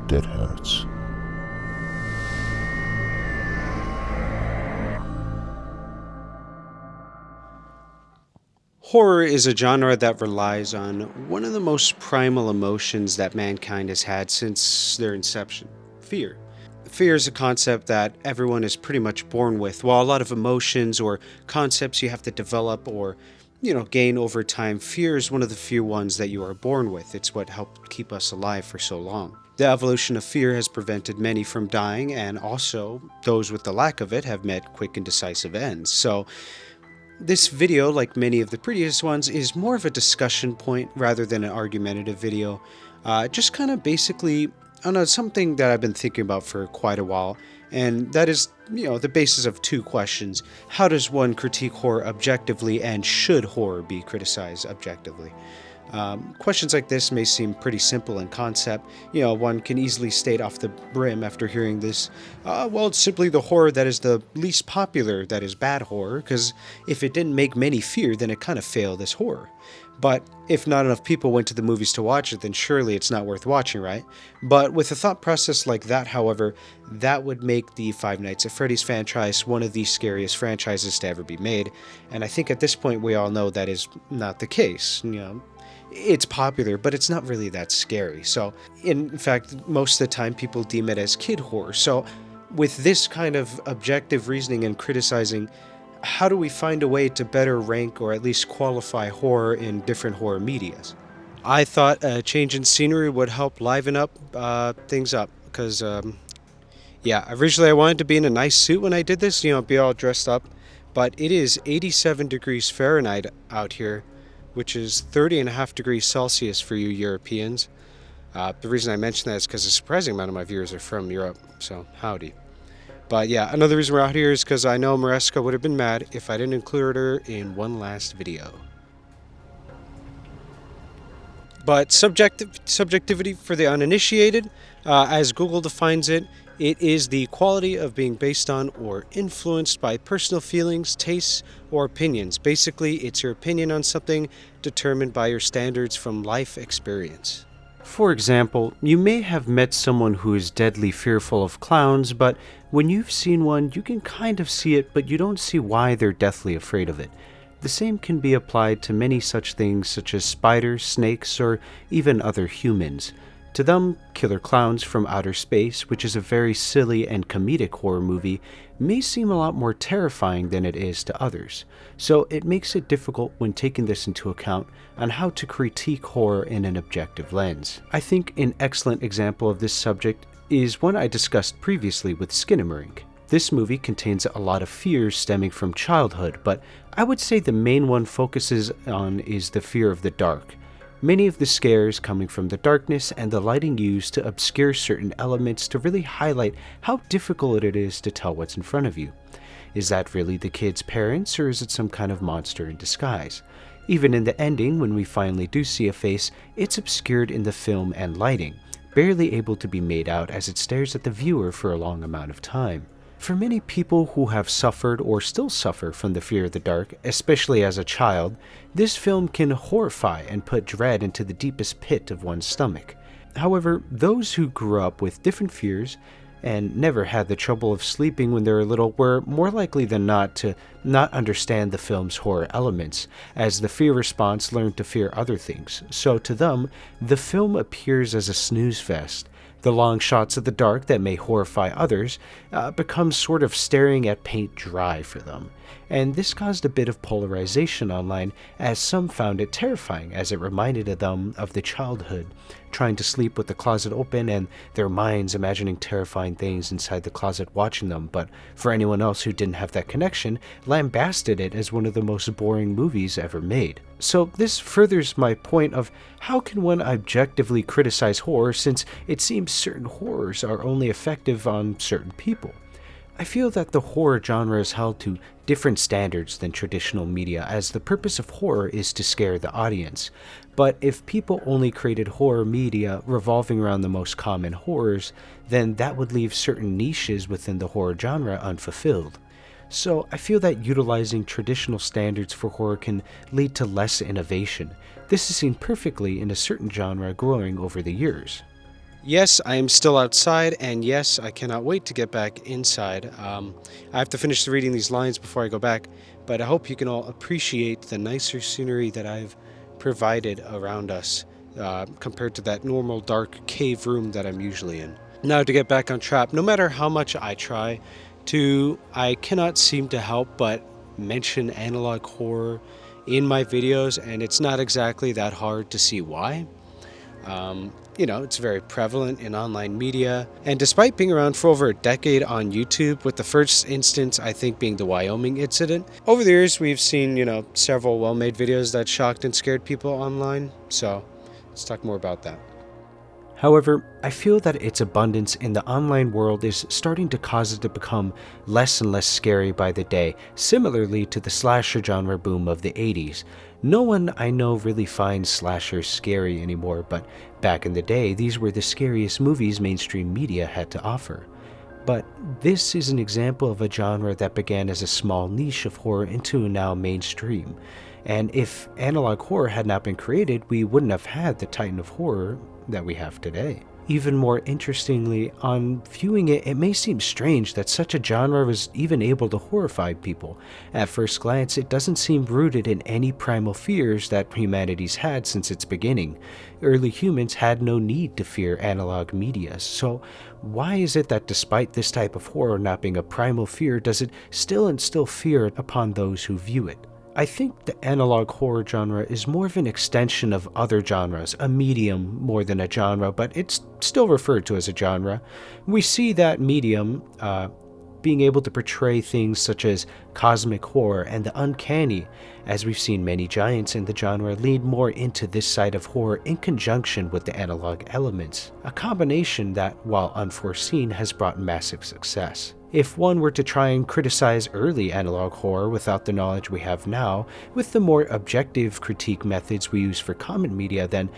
DeadHatz. Horror is a genre that relies on one of the most primal emotions that mankind has had since their inception: fear. Fear is a concept that everyone is pretty much born with. While a lot of emotions or concepts you have to develop or, gain over time, fear is one of the few ones that you are born with. It's what helped keep us alive for so long. The evolution of fear has prevented many from dying, and also those with the lack of it have met quick and decisive ends. So, this video, like many of the previous ones, is more of a discussion point rather than an argumentative video. Just kind of basically on something that I've been thinking about for quite a while, and that is, the basis of two questions. How does one critique horror objectively, and should horror be criticized objectively? Questions like this may seem pretty simple in concept. One can easily state off the brim after hearing this, well, it's simply the horror that is the least popular that is bad horror, because if it didn't make many fear, then it kind of failed as horror. But if not enough people went to the movies to watch it, then surely it's not worth watching, right? But with a thought process like that, however, that would make the Five Nights at Freddy's franchise one of the scariest franchises to ever be made. And I think at this point we all know that is not the case. It's popular, but it's not really that scary. So, in fact, most of the time people deem it as kid horror. So, with this kind of objective reasoning and criticizing, how do we find a way to better rank or at least qualify horror in different horror medias? I thought a change in scenery would help liven up things up, because, originally I wanted to be in a nice suit when I did this, be all dressed up, but it is 87 degrees Fahrenheit out here, which is 30.5 degrees Celsius for you Europeans. The reason I mention that is because a surprising amount of my viewers are from Europe, so howdy. But yeah, another reason we're out here is because I know Mareska would have been mad if I didn't include her in one last video. But subjectivity for the uninitiated, as Google defines it, it is the quality of being based on or influenced by personal feelings, tastes, or opinions. Basically, it's your opinion on something determined by your standards from life experience. For example, you may have met someone who is deadly fearful of clowns, but when you've seen one, you can kind of see it, but you don't see why they're deathly afraid of it. The same can be applied to many such things such as spiders, snakes, or even other humans. To them, Killer Clowns from Outer Space, which is a very silly and comedic horror movie, may seem a lot more terrifying than it is to others. So it makes it difficult when taking this into account on how to critique horror in an objective lens. I think an excellent example of this subject is one I discussed previously with Skinamarink. This movie contains a lot of fears stemming from childhood, but I would say the main one focuses on is the fear of the dark. Many of the scares coming from the darkness and the lighting used to obscure certain elements to really highlight how difficult it is to tell what's in front of you. Is that really the kid's parents, or is it some kind of monster in disguise? Even in the ending, when we finally do see a face, it's obscured in the film and lighting, barely able to be made out as it stares at the viewer for a long amount of time. For many people who have suffered or still suffer from the fear of the dark, especially as a child, this film can horrify and put dread into the deepest pit of one's stomach. However, those who grew up with different fears and never had the trouble of sleeping when they were little were more likely than not to not understand the film's horror elements, as the fear response learned to fear other things. So to them, the film appears as a snooze fest. The long shots of the dark that may horrify others become sort of staring at paint dry for them. And this caused a bit of polarization online, as some found it terrifying as it reminded them of the childhood, trying to sleep with the closet open and their minds imagining terrifying things inside the closet watching them, but for anyone else who didn't have that connection, lambasted it as one of the most boring movies ever made. So this furthers my point of how can one objectively criticize horror, since it seems certain horrors are only effective on certain people. I feel that the horror genre is held to different standards than traditional media, as the purpose of horror is to scare the audience. But if people only created horror media revolving around the most common horrors, then that would leave certain niches within the horror genre unfulfilled. So I feel that utilizing traditional standards for horror can lead to less innovation. This is seen perfectly in a certain genre growing over the years. Yes, I am still outside, and yes, I cannot wait to get back inside. I have to finish reading these lines before I go back, but I hope you can all appreciate the nicer scenery that I've provided around us compared to that normal dark cave room that I'm usually in. Now, to get back on track, no matter how much I try I cannot seem to help but mention analog horror in my videos, and it's not exactly that hard to see why. It's very prevalent in online media. And despite being around for over a decade on YouTube, with the first instance, I think, being the Wyoming incident, over the years, we've seen, several well-made videos that shocked and scared people online. So let's talk more about that. However, I feel that its abundance in the online world is starting to cause it to become less and less scary by the day, similarly to the slasher genre boom of the 80s. No one I know really finds slashers scary anymore, but back in the day, these were the scariest movies mainstream media had to offer. But this is an example of a genre that began as a small niche of horror into now mainstream. And if analog horror had not been created, we wouldn't have had the titan of horror that we have today. Even more interestingly, on viewing it, it may seem strange that such a genre was even able to horrify people. At first glance, it doesn't seem rooted in any primal fears that humanity's had since its beginning. Early humans had no need to fear analog media, so why is it that despite this type of horror not being a primal fear, does it still instill fear upon those who view it? I think the analog horror genre is more of an extension of other genres, a medium more than a genre, but it's still referred to as a genre. We see that medium being able to portray things such as cosmic horror and the uncanny, as we've seen many giants in the genre lean more into this side of horror in conjunction with the analog elements, a combination that, while unforeseen, has brought massive success. If one were to try and criticize early analog horror without the knowledge we have now, with the more objective critique methods we use for common media, then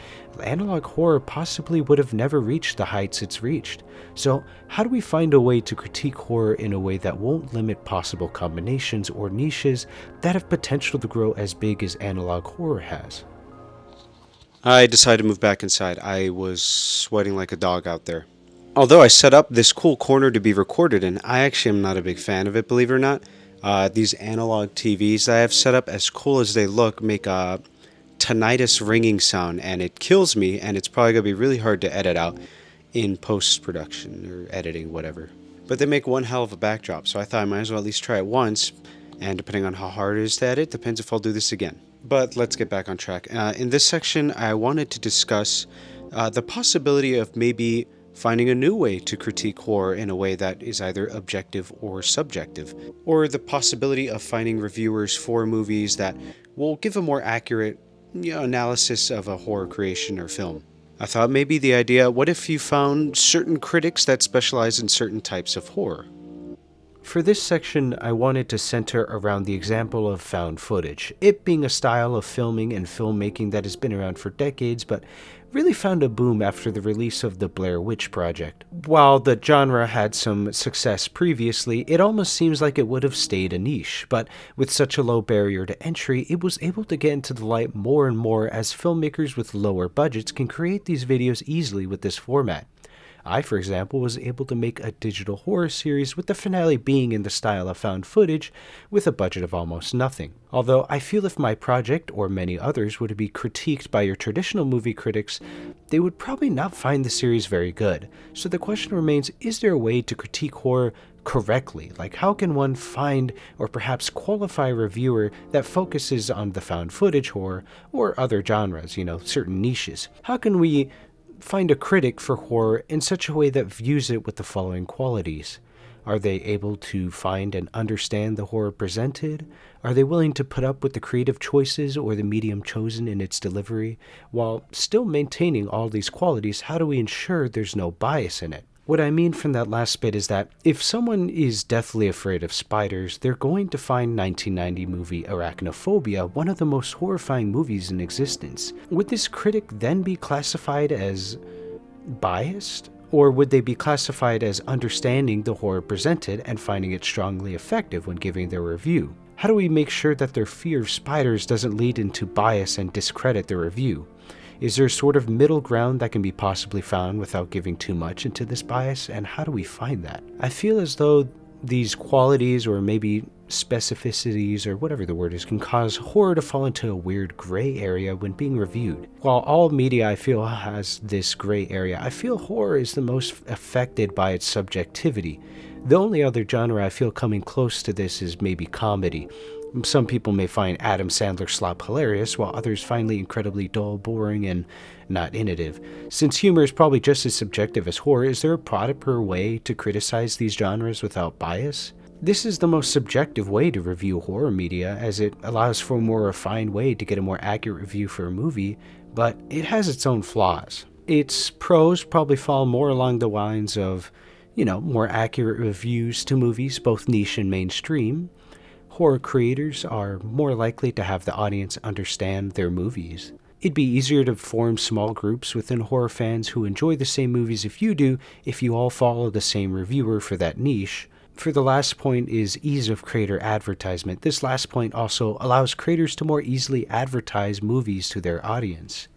analog horror possibly would have never reached the heights it's reached. So how do we find a way to critique horror in a way that won't limit possible combinations or niches that have potential to grow as big as analog horror has? I decided to move back inside. I was sweating like a dog out there. Although I set up this cool corner to be recorded in, I actually am not a big fan of it, believe it or not. These analog TVs that I have set up, as cool as they look, make a tinnitus ringing sound, and it kills me, and it's probably going to be really hard to edit out in post-production or editing, whatever. But they make one hell of a backdrop, so I thought I might as well at least try it once, and depending on how hard it is to edit, depends if I'll do this again. But let's get back on track. In this section, I wanted to discuss the possibility of maybe finding a new way to critique horror in a way that is either objective or subjective, or the possibility of finding reviewers for movies that will give a more accurate analysis of a horror creation or film. I thought maybe the idea, what if you found certain critics that specialize in certain types of horror? For this section, I wanted to center around the example of found footage, it being a style of filming and filmmaking that has been around for decades, but really found a boom after the release of the Blair Witch Project. While the genre had some success previously, it almost seems like it would have stayed a niche, but with such a low barrier to entry, it was able to get into the light more and more as filmmakers with lower budgets can create these videos easily with this format. I, for example, was able to make a digital horror series with the finale being in the style of found footage with a budget of almost nothing. Although I feel if my project, or many others, were to be critiqued by your traditional movie critics, they would probably not find the series very good. So the question remains, is there a way to critique horror correctly? Like, how can one find or perhaps qualify a reviewer that focuses on the found footage horror or other genres, certain niches? How can we find a critic for horror in such a way that views it with the following qualities? Are they able to find and understand the horror presented? Are they willing to put up with the creative choices or the medium chosen in its delivery? While still maintaining all these qualities, how do we ensure there's no bias in it? What I mean from that last bit is that if someone is deathly afraid of spiders, they're going to find 1990 movie Arachnophobia one of the most horrifying movies in existence. Would this critic then be classified as biased? Or would they be classified as understanding the horror presented and finding it strongly effective when giving their review? How do we make sure that their fear of spiders doesn't lead into bias and discredit the review? Is there a sort of middle ground that can be possibly found without giving too much into this bias, and how do we find that? I feel as though these qualities, or maybe specificities, or whatever the word is, can cause horror to fall into a weird gray area when being reviewed. While all media, I feel, has this gray area, I feel horror is the most affected by its subjectivity. The only other genre I feel coming close to this is maybe comedy. Some people may find Adam Sandler's slop hilarious, while others find it incredibly dull, boring, and not innovative. Since humor is probably just as subjective as horror, is there a proper way to criticize these genres without bias? This is the most subjective way to review horror media, as it allows for a more refined way to get a more accurate review for a movie, but it has its own flaws. Its pros probably fall more along the lines of, more accurate reviews to movies, both niche and mainstream. Horror creators are more likely to have the audience understand their movies. It'd be easier to form small groups within horror fans who enjoy the same movies if you all follow the same reviewer for that niche. For the last point is ease of creator advertisement. This last point also allows creators to more easily advertise movies to their audience.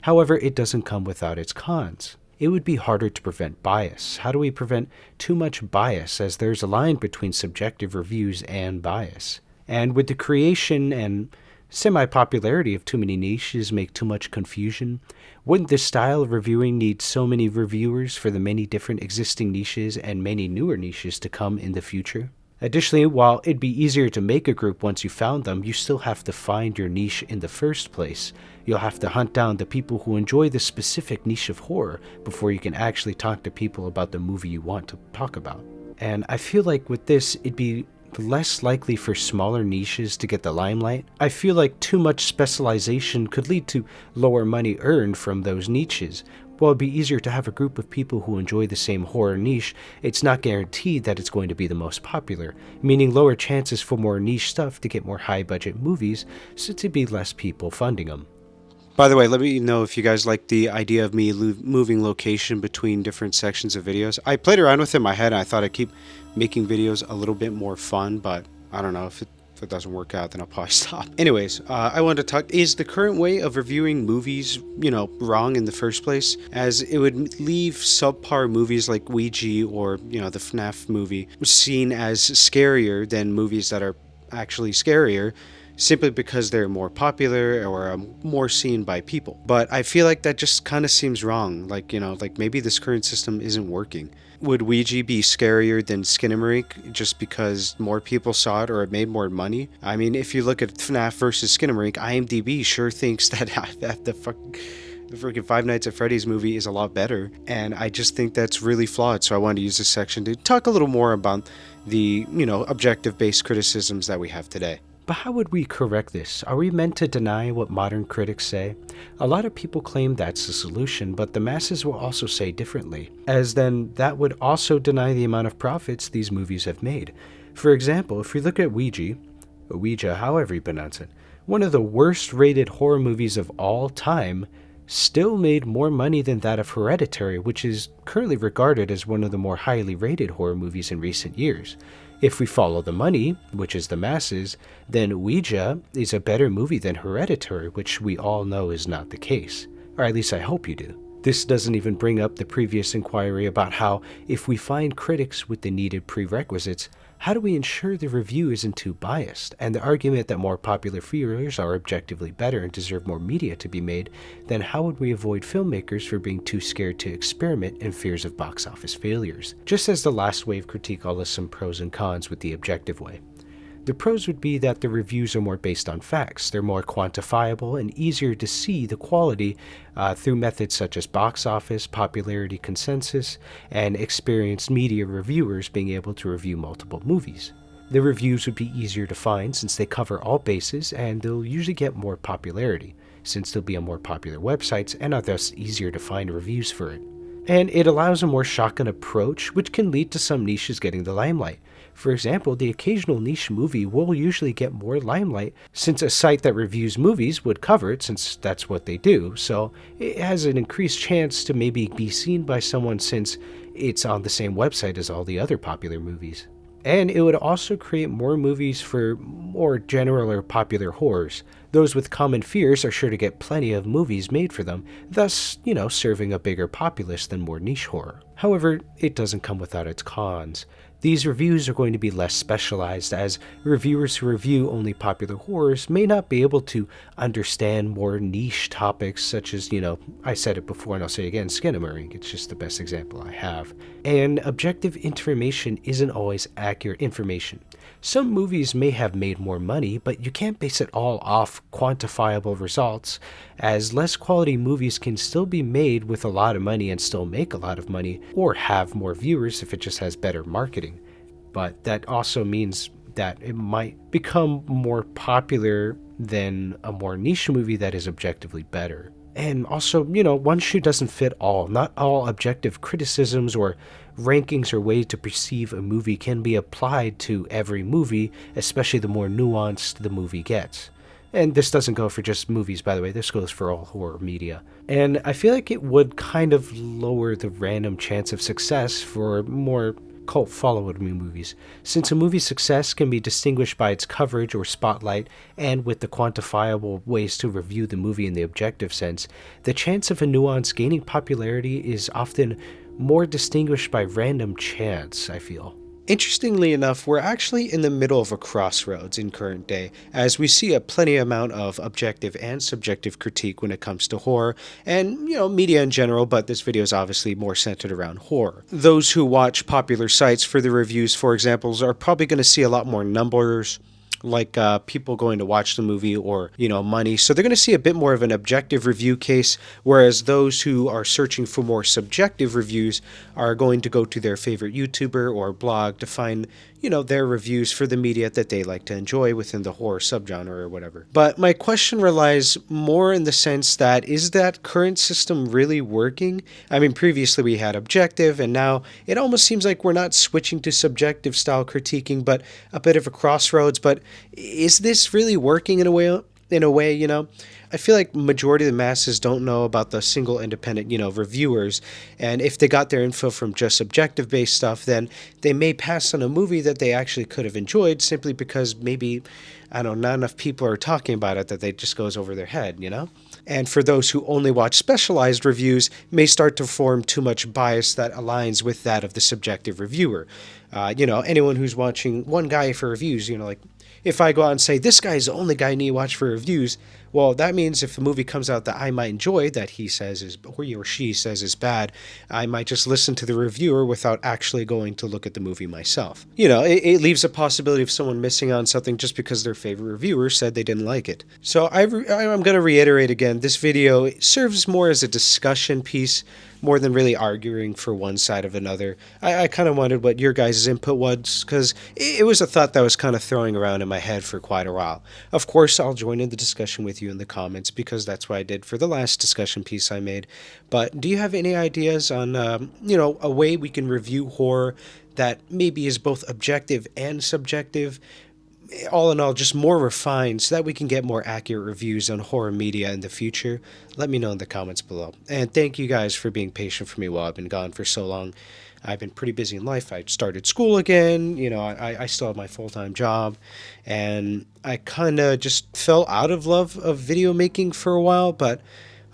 However, it doesn't come without its cons. It would be harder to prevent bias. How do we prevent too much bias, as there's a line between subjective reviews and bias? And would the creation and semi-popularity of too many niches make too much confusion? Wouldn't this style of reviewing need so many reviewers for the many different existing niches and many newer niches to come in the future? Additionally, while it'd be easier to make a group once you found them, you still have to find your niche in the first place. You'll have to hunt down the people who enjoy the specific niche of horror before you can actually talk to people about the movie you want to talk about. And I feel like with this, it'd be less likely for smaller niches to get the limelight. I feel like too much specialization could lead to lower money earned from those niches. While it'd be easier to have a group of people who enjoy the same horror niche, it's not guaranteed that it's going to be the most popular, meaning lower chances for more niche stuff to get more high-budget movies, since it'd be less people funding them. By the way, let me know if you guys like the idea of me moving location between different sections of videos. I played around with it in my head, and I thought I'd keep making videos a little bit more fun, but I don't know, if it doesn't work out, then I'll probably stop. Anyways, I wanted to talk, is the current way of reviewing movies, wrong in the first place? As it would leave subpar movies like Ouija or, the FNAF movie seen as scarier than movies that are actually scarier, simply because they're more popular or more seen by people. But I feel like that just kind of seems wrong. Like maybe this current system isn't working. Would Ouija be scarier than Skinamarink just because more people saw it or it made more money? I mean, if you look at FNAF versus Skinamarink, IMDb sure thinks that the freaking Five Nights at Freddy's movie is a lot better, and I just think that's really flawed. So I wanted to use this section to talk a little more about the, objective-based criticisms that we have today. But how would we correct this? Are we meant to deny what modern critics say? A lot of people claim that's the solution, but the masses will also say differently, as then that would also deny the amount of profits these movies have made. For example, if we look at Ouija, however you pronounce it, one of the worst rated horror movies of all time, still made more money than that of Hereditary, which is currently regarded as one of the more highly rated horror movies in recent years. If we follow the money, which is the masses, then Ouija is a better movie than Hereditary, which we all know is not the case. Or at least I hope you do. This doesn't even bring up the previous inquiry about how, if we find critics with the needed prerequisites, how do we ensure the review isn't too biased? And the argument that more popular viewers are objectively better and deserve more media to be made, then how would we avoid filmmakers for being too scared to experiment and fears of box office failures? Just as the last wave critique, I'll list some pros and cons with the objective way. The pros would be that the reviews are more based on facts. They're more quantifiable and easier to see the quality through methods such as box office, popularity consensus, and experienced media reviewers being able to review multiple movies. The reviews would be easier to find since they cover all bases, and they'll usually get more popularity since they'll be on more popular websites and are thus easier to find reviews for it. And it allows a more shotgun approach, which can lead to some niches getting the limelight. For example, the occasional niche movie will usually get more limelight since a site that reviews movies would cover it, since that's what they do, so it has an increased chance to maybe be seen by someone since it's on the same website as all the other popular movies. And it would also create more movies for more general or popular horrors. Those with common fears are sure to get plenty of movies made for them, thus, serving a bigger populace than more niche horror. However, it doesn't come without its cons. These reviews are going to be less specialized, as reviewers who review only popular horrors may not be able to understand more niche topics such as, I said it before and I'll say it again, skinamarink. It's just the best example I have. And objective information isn't always accurate information. Some movies may have made more money, but you can't base it all off quantifiable results, as less quality movies can still be made with a lot of money and still make a lot of money, or have more viewers if it just has better marketing. But that also means that it might become more popular than a more niche movie that is objectively better. And also, one shoe doesn't fit all. Not all objective criticisms or rankings or way to perceive a movie can be applied to every movie, especially the more nuanced the movie gets. And this doesn't go for just movies, by the way, this goes for all horror media. And I feel like it would kind of lower the random chance of success for more cult following movies, since a movie's success can be distinguished by its coverage or spotlight, and with the quantifiable ways to review the movie in the objective sense, the chance of a nuance gaining popularity is often more distinguished by random chance, I feel. Interestingly enough, we're actually in the middle of a crossroads in current day, as we see a plenty amount of objective and subjective critique when it comes to horror, and, media in general, but this video is obviously more centered around horror. Those who watch popular sites for the reviews, for example, are probably going to see a lot more numbers, like people going to watch the movie or, money. So they're going to see a bit more of an objective review case, whereas those who are searching for more subjective reviews are going to go to their favorite YouTuber or blog to find, their reviews for the media that they like to enjoy within the horror subgenre or whatever. But my question relies more in the sense that, is that current system really working? I mean, previously we had objective, and now it almost seems like we're not switching to subjective style critiquing, but a bit of a crossroads. But is this really working in a way? I feel like majority of the masses don't know about the single independent, reviewers. And if they got their info from just subjective based stuff, then they may pass on a movie that they actually could have enjoyed simply because maybe, not enough people are talking about it, that it just goes over their head, And for those who only watch specialized reviews, may start to form too much bias that aligns with that of the subjective reviewer. Anyone who's watching one guy for reviews, like, if I go out and say, this guy's the only guy I need to watch for reviews, well, that means if a movie comes out that I might enjoy, that he or she says is bad, I might just listen to the reviewer without actually going to look at the movie myself. It leaves a possibility of someone missing on something just because their favorite reviewer said they didn't like it. So I'm going to reiterate again, this video serves more as a discussion piece more than really arguing for one side of another. I kind of wondered what your guys' input was, because it was a thought that was kind of throwing around in my head for quite a while. Of course, I'll join in the discussion with you in the comments, because that's what I did for the last discussion piece I made. But do you have any ideas on, a way we can review horror that maybe is both objective and subjective? All in all, just more refined so that we can get more accurate reviews on horror media in the future. Let me know in the comments below. And thank you guys for being patient for me while I've been gone for so long. I've been pretty busy in life. I started school again. I still have my full-time job. And I kind of just fell out of love of video making for a while. But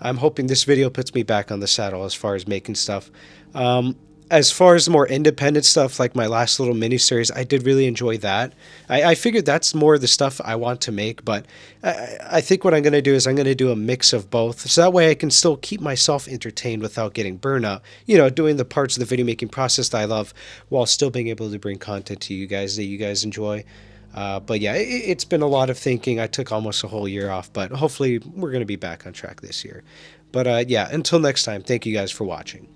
I'm hoping this video puts me back on the saddle as far as making stuff. As far as the more independent stuff, like my last little mini-series, I did really enjoy that. I figured that's more of the stuff I want to make, but I think what I'm going to do is I'm going to do a mix of both, so that way I can still keep myself entertained without getting burnout, doing the parts of the video making process that I love, while still being able to bring content to you guys that you guys enjoy. But yeah, it's been a lot of thinking. I took almost a whole year off, but hopefully we're going to be back on track this year. But yeah, until next time, thank you guys for watching.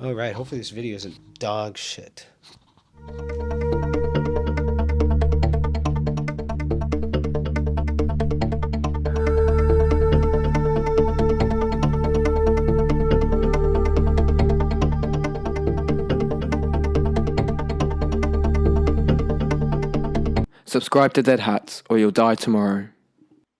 Alright, hopefully this video isn't dog shit. Subscribe to DeadHatz or you'll die tomorrow.